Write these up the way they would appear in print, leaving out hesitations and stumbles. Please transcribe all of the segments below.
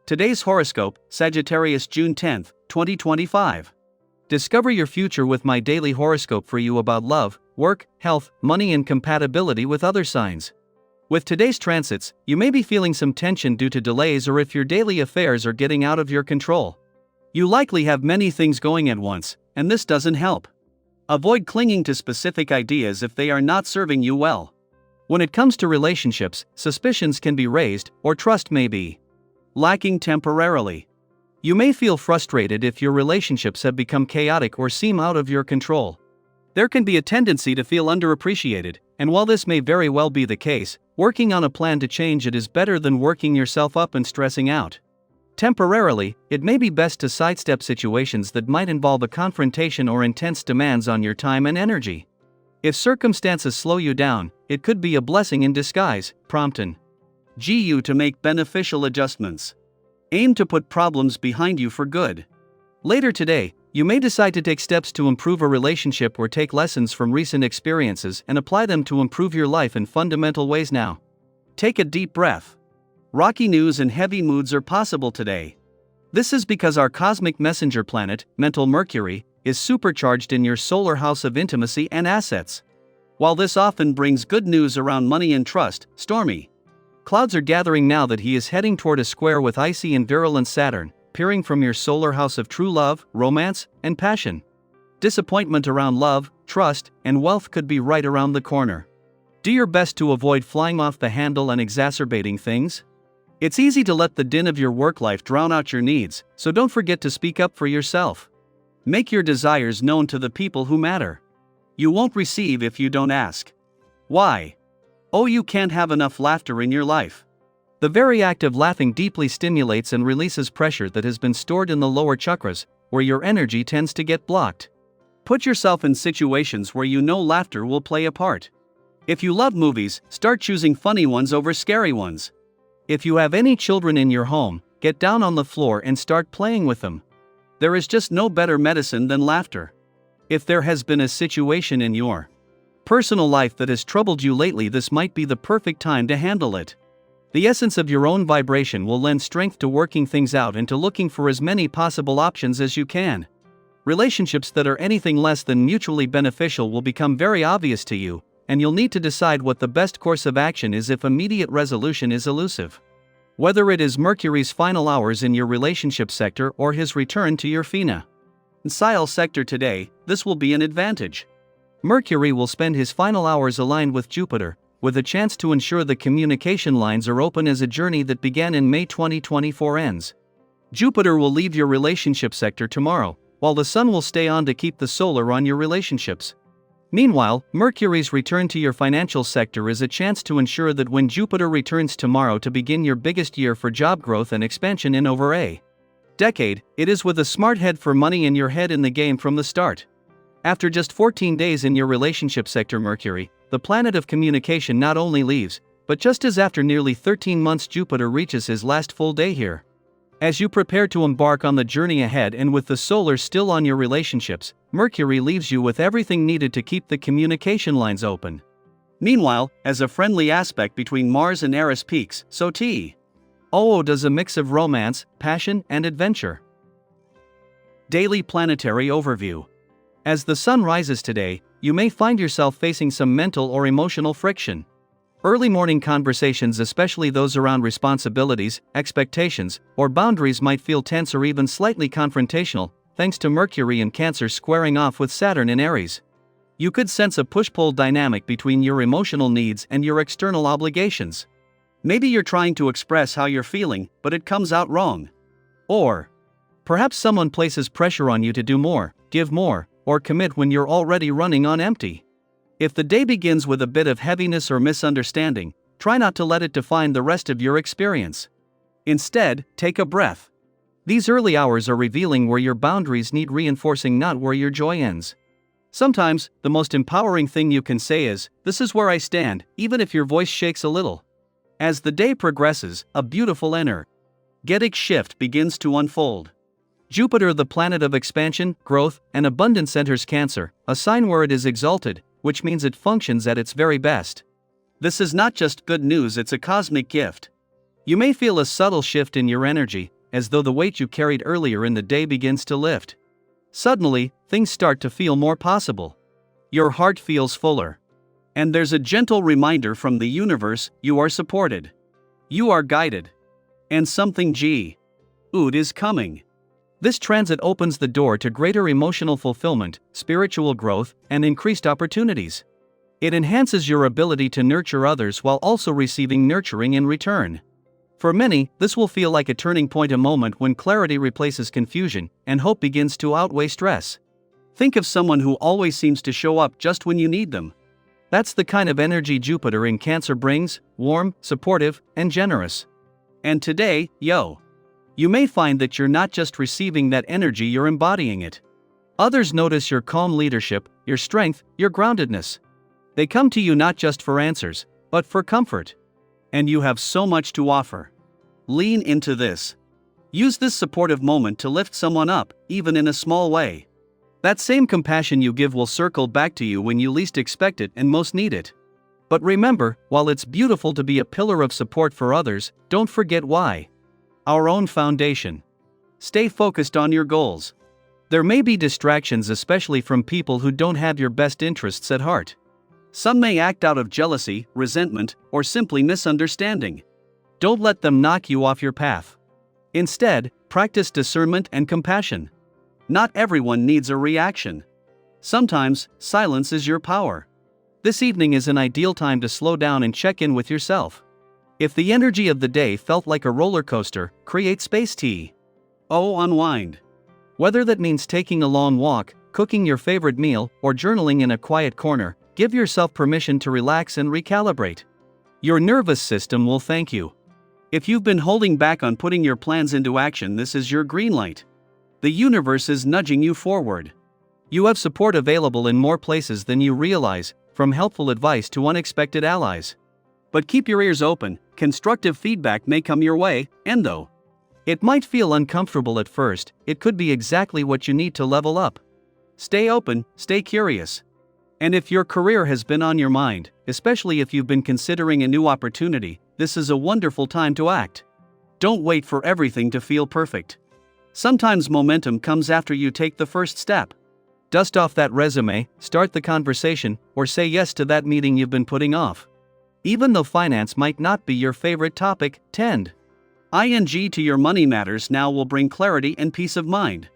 Today's horoscope, Sagittarius June 10, 2025. Discover your future with my daily horoscope for you about love, work, health, money and compatibility with other signs. With today's transits, you may be feeling some tension due to delays or if your daily affairs are getting out of your control. You likely have many things going at once, and this doesn't help. Avoid clinging to specific ideas if they are not serving you well. When it comes to relationships, suspicions can be raised, or trust may be lacking temporarily. You may feel frustrated if your relationships have become chaotic or seem out of your control. There can be a tendency to feel underappreciated, and while this may very well be the case, working on a plan to change it is better than working yourself up and stressing out. Temporarily, it may be best to sidestep situations that might involve a confrontation or intense demands on your time and energy. If circumstances slow you down, it could be a blessing in disguise, prompting you to make beneficial adjustments. Aim to put problems behind you for good. Later today, you may decide to take steps to improve a relationship or take lessons from recent experiences and apply them to improve your life in fundamental ways now. Take a deep breath. Rocky news and heavy moods are possible today. This is because our cosmic messenger planet, mental Mercury, is supercharged in your solar house of intimacy and assets. While this often brings good news around money and trust, stormy clouds are gathering now that he is heading toward a square with icy and virulent Saturn, peering from your solar house of true love, romance, and passion. Disappointment around love, trust, and wealth could be right around the corner. Do your best to avoid flying off the handle and exacerbating things. It's easy to let the din of your work life drown out your needs, so don't forget to speak up for yourself. Make your desires known to the people who matter. You won't receive if you don't ask. Why? Oh, you can't have enough laughter in your life. The very act of laughing deeply stimulates and releases pressure that has been stored in the lower chakras, where your energy tends to get blocked. Put yourself in situations where you know laughter will play a part. If you love movies, start choosing funny ones over scary ones. If you have any children in your home, get down on the floor and start playing with them. There is just no better medicine than laughter. If there has been a situation in your personal life that has troubled you lately, this might be the perfect time to handle it. The essence of your own vibration will lend strength to working things out and to looking for as many possible options as you can. Relationships that are anything less than mutually beneficial will become very obvious to you, and you'll need to decide what the best course of action is if immediate resolution is elusive. Whether it is Mercury's final hours in your relationship sector or his return to your financial sector today, this will be an advantage. Mercury will spend his final hours aligned with Jupiter, with a chance to ensure the communication lines are open as a journey that began in May 2024 ends. Jupiter will leave your relationship sector tomorrow, while the Sun will stay on to keep the solar on your relationships. Meanwhile, Mercury's return to your financial sector is a chance to ensure that when Jupiter returns tomorrow to begin your biggest year for job growth and expansion in over a decade, it is with a smart head for money in your head in the game from the start. After just 14 days in your relationship sector, Mercury, the planet of communication, not only leaves, but just as after nearly 13 months Jupiter reaches his last full day here. As you prepare to embark on the journey ahead and with the solar still on your relationships, Mercury leaves you with everything needed to keep the communication lines open. Meanwhile, as a friendly aspect between Mars and Eris peaks, so does a mix of romance, passion, and adventure. Daily planetary overview. As the Sun rises today, you may find yourself facing some mental or emotional friction. Early morning conversations, especially those around responsibilities, expectations, or boundaries, might feel tense or even slightly confrontational, thanks to Mercury in Cancer squaring off with Saturn in Aries. You could sense a push-pull dynamic between your emotional needs and your external obligations. Maybe you're trying to express how you're feeling, but it comes out wrong. Or perhaps someone places pressure on you to do more, give more, or commit when you're already running on empty. If the day begins with a bit of heaviness or misunderstanding, try not to let it define the rest of your experience. Instead, take a breath. These early hours are revealing where your boundaries need reinforcing, not where your joy ends. Sometimes, the most empowering thing you can say is, "This is where I stand," even if your voice shakes a little. As the day progresses, a beautiful energetic shift begins to unfold. Jupiter, the planet of expansion, growth, and abundance, enters Cancer, a sign where it is exalted, which means it functions at its very best. This is not just good news, it's a cosmic gift. You may feel a subtle shift in your energy, as though the weight you carried earlier in the day begins to lift. Suddenly, things start to feel more possible. Your heart feels fuller. And there's a gentle reminder from the universe: you are supported. You are guided. And something good is coming. This transit opens the door to greater emotional fulfillment, spiritual growth, and increased opportunities. It enhances your ability to nurture others while also receiving nurturing in return. For many, this will feel like a turning point, a moment when clarity replaces confusion and hope begins to outweigh stress. Think of someone who always seems to show up just when you need them. That's the kind of energy Jupiter in Cancer brings: warm, supportive, and generous. And today, you may find that you're not just receiving that energy, you're embodying it. Others notice your calm leadership, your strength, your groundedness. They come to you not just for answers, but for comfort. And you have so much to offer. Lean into this. Use this supportive moment to lift someone up, even in a small way. That same compassion you give will circle back to you when you least expect it and most need it. But remember, while it's beautiful to be a pillar of support for others, don't forget why. Our own foundation. Stay focused on your goals. There may be distractions, especially from people who don't have your best interests at heart. Some may act out of jealousy, resentment, or simply misunderstanding. Don't let them knock you off your path. Instead, practice discernment and compassion. Not everyone needs a reaction. Sometimes, silence is your power. This evening is an ideal time to slow down and check in with yourself. If the energy of the day felt like a roller coaster, create space. Unwind. Whether that means taking a long walk, cooking your favorite meal, or journaling in a quiet corner, give yourself permission to relax and recalibrate. Your nervous system will thank you. If you've been holding back on putting your plans into action, this is your green light. The universe is nudging you forward. You have support available in more places than you realize, from helpful advice to unexpected allies. But keep your ears open. Constructive feedback may come your way, and though it might feel uncomfortable at first, it could be exactly what you need to level up. Stay open, stay curious. And if your career has been on your mind, especially if you've been considering a new opportunity, this is a wonderful time to act. Don't wait for everything to feel perfect. Sometimes momentum comes after you take the first step. Dust off that resume, start the conversation, or say yes to that meeting you've been putting off. Even though finance might not be your favorite topic, tend to your money matters now will bring clarity and peace of mind.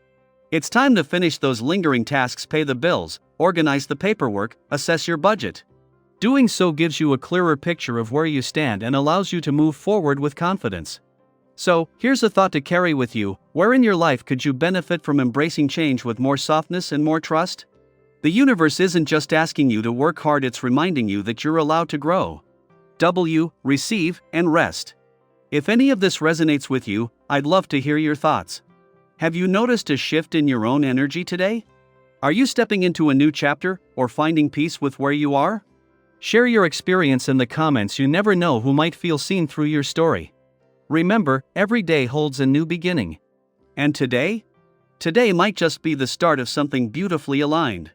It's time to finish those lingering tasks: pay the bills, organize the paperwork, assess your budget. Doing so gives you a clearer picture of where you stand and allows you to move forward with confidence. So, here's a thought to carry with you: where in your life could you benefit from embracing change with more softness and more trust? The universe isn't just asking you to work hard, it's reminding you that you're allowed to grow. Receive, and rest. If any of this resonates with you, I'd love to hear your thoughts. Have you noticed a shift in your own energy today? Are you stepping into a new chapter, or finding peace with where you are? Share your experience in the comments. You never know who might feel seen through your story. Remember, every day holds a new beginning. And today? Today might just be the start of something beautifully aligned.